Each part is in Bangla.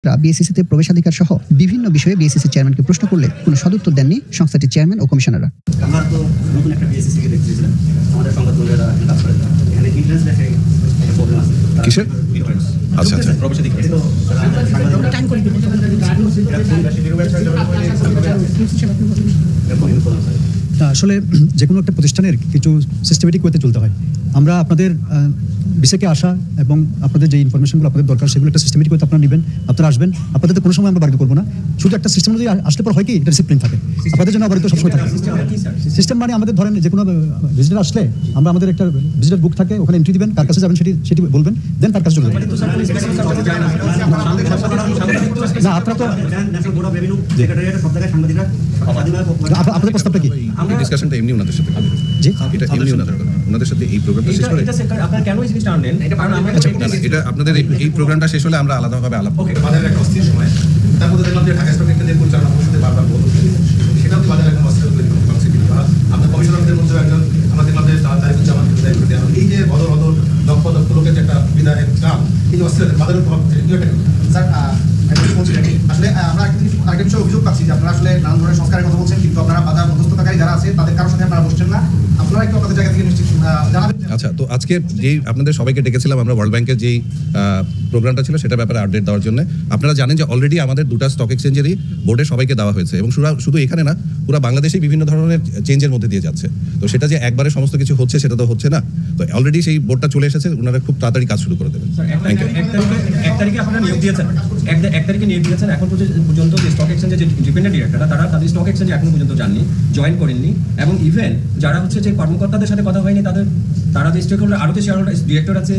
বিএসসিসিতে প্রবেশাধিকার সহ বিভিন্ন বিষয়ে বিএসসিসি চেয়ারম্যানকে প্রশ্ন করলে কোনো সদুত্তর দেননি সংস্থাটির চেয়ারম্যান ও কমিশনাররা। আমরা তো নতুন একটা বিএসসিসিকে দেখতেছিলাম, আমাদের সংবাদকর্মীরা কাজ করে, এখানে ইন্টারেন্স দেখে একটা প্রবলেম আছে। কিসের ইন্টারেন্স? আচ্ছা আচ্ছা, প্রবেশাধিকার তো আসলে যে কোনো একটা প্রতিষ্ঠানের কিছু সিস্টেমেটিক ওয়েতে চলতে হয়। আমরা আপনাদের বিসেকে আসা এবং আপনাদের যে ইনফরমেশনগুলো আপনাদের দরকার সেগুলো একটা সিস্টেমেটিক ওয়েতে আপনারা নেবেন, আপনারা আসবেন। আপনাদের কোনো সময় আমরা বাড়িতে করবো না, শুধু একটা সিস্টেম অনুযায়ী আসলে পর হয় কি এটা ডিসিপ্লিন থাকে, আপনাদের জন্য বাড়িতে সবসময় থাকে। সিস্টেম মানে আমাদের ধরেন যে কোনো ভিজিটার আসলে আমরা আমাদের একটা ভিজিটার বুক থাকে, ওখানে এন্ট্রি দিবেন, কার কাছে যাবেন সেটি বলবেন, দেন তার কাছে চলে যাবেন। না আপনারা তো আপনাদের প্রস্তাবটা কি? ডিসকাশনটা এমনি ওনাদের সাথে জি এটা এমনি ওনাদের সাথে এই প্রোগ্রামটা শেষ করে আপনারা কেন এই জিনিসটা আনলেন এটা কারণ আমরা এটা আপনাদের এই প্রোগ্রামটা শেষ হলে আমরা আলাদাভাবে আলাপ করব। বাজারের একটা অস্থির সময়, তার মধ্যে দেখলাম যে ঢাকা স্টক এক্সচেঞ্জের পরিচালনা পরিষদে বারবার বলতে সেটাও বাজারে একটা অস্থিরতা তৈরি করতে পারছে কিন্তু আপনার কমিশনারদের মধ্যে একজন আমরা দেখলাম যে তারিকুজ্জামান বিদায় করতে এই যে বদল দক্ষ লোকের যে একটা বিদায়ের চাপ, এই যে অস্থিরতা বাজারের প্রভাব স্যার আসলে আমরা একটা বিষয়ে অভিযোগ পাচ্ছি যে আপনারা আসলে নানান ধরনের সংস্কারের কথা বলছেন, কিন্তু আপনারা বাজার মধ্যস্থতাকারী যারা আছে তাদের কারোর সাথে আপনারা বসছেন না। আপনারা একটু আপনাদের জায়গা থেকে নিশ্চিত জানাবেন। আচ্ছা, তো আজকে যেই আপনাদের সবাইকে ডেকেছিলাম আমরা ওয়ার্ল্ড ব্যাংকের যেই প্রোগ্রামটা ছিল সেটার ব্যাপারে আপডেট দেওয়ার জন্য। আপনারা জানেন যে অলরেডি আমাদের দুটো স্টক এক্সচেঞ্জেরই বোর্ডে সবাইকে দেওয়া হয়েছে এবং শুধু এখানে না, পুরো বাংলাদেশেই বিভিন্ন ধরনের চেঞ্জের মধ্যে দিয়ে যাচ্ছে। তো সেটা যে একবারে সমস্ত কিছু হচ্ছে সেটা তো হচ্ছে না। তো অলরেডি সেই বোর্ডটা চলে এসেছে, ওনারা খুব তাড়াতাড়ি কাজ শুরু করে দেবেন। এক তারিখে আপনারা নিয়োগ দিয়েছেন, এক তারিখে নিয়োগ দিয়েছেন, এখন পর্যন্ত যে স্টক এক্সচেঞ্জের যে ডিপেন্ডেন্ট ডিরেক্টররা তারা তাদের স্টক এক্সচেঞ্জে এখনো পর্যন্ত যাননি, জয়েন করেননি। এবং ইভেন যারা হচ্ছে যে কর্মকর্তাদের সাথে কথা হয়নি, তারা যে স্টেক হোল্ডার আরও যে শেয়ার হোল্ডার ডিরেক্টর আছে,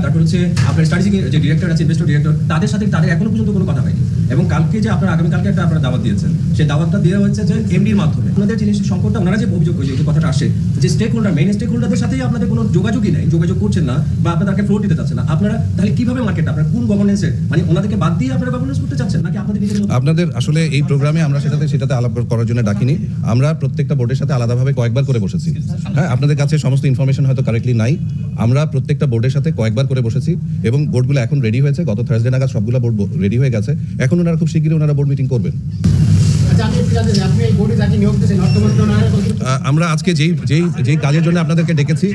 তারপর হচ্ছে আপনার স্ট্র্যাটেজিক যে ডিরেক্টর আছে, ইনভেস্টর ডিরেক্টর, তাদের সাথে তাদের এখনো পর্যন্ত কোনো কথা হয়নি। এবং কালকে যে আপনারা আগামীকালকে একটা আপনারা দাওয়াত দিয়েছেন, সেই দাওয়াতটা দেওয়া হচ্ছে যে এমডির মাধ্যমে। আপনাদের জিনিস সংকটটা ওনারা যে অভিযোগ করে যে কথাটা আসে যে স্টেক হোল্ডার মেইন স্টেক হোল্ডারদের সাথেই আপনাদের কোনো যোগাযোগই নেই, যোগাযোগ করছেন না বা আপনাদেরকে ফ্লোর দিতে চাচ্ছেন না। আপনারা তাহলে কিভাবে মার্কেট আপনারা কোন গভর্নেন্সের মানে ওনাদেরকে বাদ দিয়ে আপনারা গভর্নেন্স করতে চাচ্ছেন নাকি আপনাদের আসলে এই প্রোগ্রামে আমরা সেটাতে আলাপ করার জন্য ডাকিনি। আমরা প্রত্যেকটা বোর্ডের সাথে আলাদাভাবে কয়েকবার করে বসেছি। হ্যাঁ, আপনাদের কাছে সমস্ত ইনফরমেশন হয়তো কারেক্টলি নাই। আমরা প্রত্যেকটা বোর্ডের সাথে কয়েকবার করে বসেছি এবং বোর্ডগুলো এখন রেডি হয়েছে। গত থার্সডে নাগাদ সবগুলো বোর্ড রেডি হয়ে গেছে। এখন ওনারা খুব শীঘ্রই ওনারা বোর্ড মিটিং করবেন। আমরা আজকে যেই কাজের জন্য আপনাদেরকে ডেকেছি,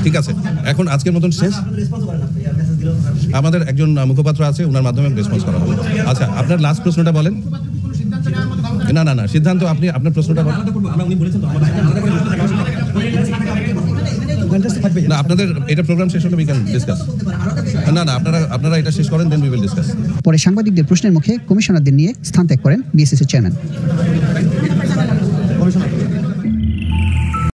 ঠিক আছে, এখন আজকের মতন শেষ। আমাদের একজন মুখপাত্র আছে, ওনার মাধ্যমে রেসপন্স করা হবে। আচ্ছা, আপনার লাস্ট প্রশ্নটা বলেন। না, সিদ্ধান্ত আপনি আপনার প্রশ্নটা বলেন। না, আপনাদের এটা প্রোগ্রাম শেষ হলে উই ক্যান ডিসকাস। না, আপনারা এটা শেষ করেন, দেন উই উইল ডিসকাস। পরে সাংবাদিকদের প্রশ্নের মুখে কমিশনারদের নিয়ে স্থান ত্যাগ করেন বিএসসিসির চেয়ারম্যান।